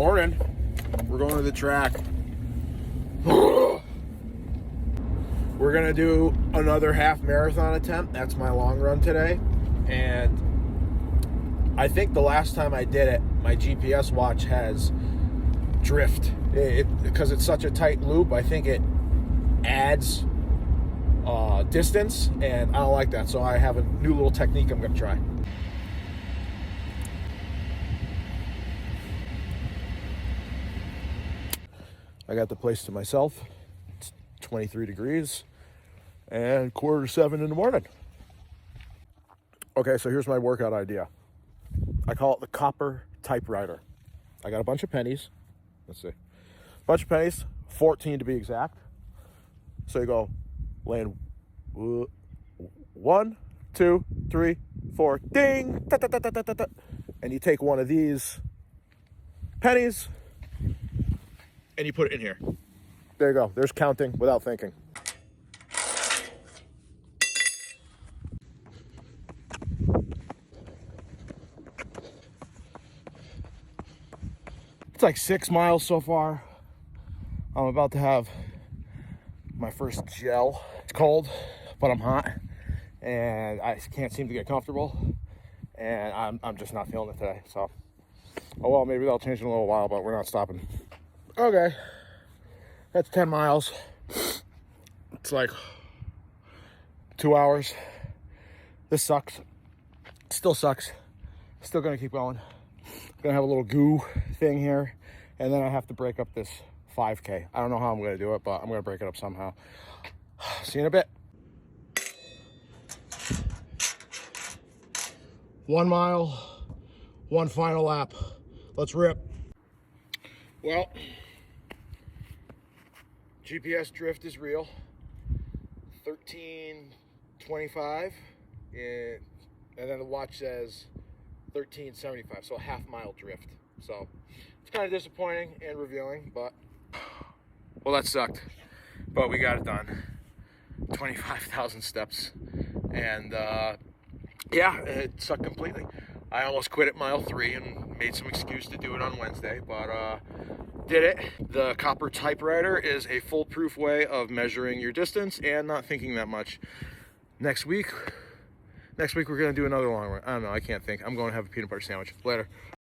Morning. We're going to the track. We're gonna do another half marathon attempt. That's my long run today. And I think the last time I did it, my GPS watch has drift. Because it's such a tight loop, I think it adds distance, and I don't like that. So I have a new little technique I'm gonna try. I got the place to myself. It's 23 degrees and 6:45 in the morning. Okay, so here's my workout idea. I call it the Copper Typewriter. I got a bunch of pennies. Let's see. A bunch of pennies, 14 to be exact. So you go land 1, 2, 3, 4, ding, da, da, da, da, da, da. And you take one of these pennies and you put it in here. There you go. There's counting without thinking. It's like 6 miles so far. I'm about to have my first gel. It's cold, but I'm hot, and I can't seem to get comfortable, and I'm just not feeling it today. So, oh well, maybe that'll change in a little while, but we're not stopping. Okay, that's 10 miles. It's like 2 hours. This sucks. Still sucks. Still gonna keep going. Gonna have a little goo thing here, and then I have to break up this 5K. I don't know how I'm gonna do it, but I'm gonna break it up somehow. See you in a bit. 1 mile, one final lap. Let's rip. Well, GPS drift is real. 13:25, and then the watch says 13:75, so a half mile drift. So it's kind of disappointing and revealing, but well, that sucked, but we got it done. 25,000 steps, and yeah, it sucked completely. I almost quit at mile 3 and made some excuse to do it on Wednesday, but did it. The Copper Typewriter is a foolproof way of measuring your distance and not thinking that much. Next week we're gonna do another long run. I don't know, I can't think. I'm going to have a peanut butter sandwich. Later.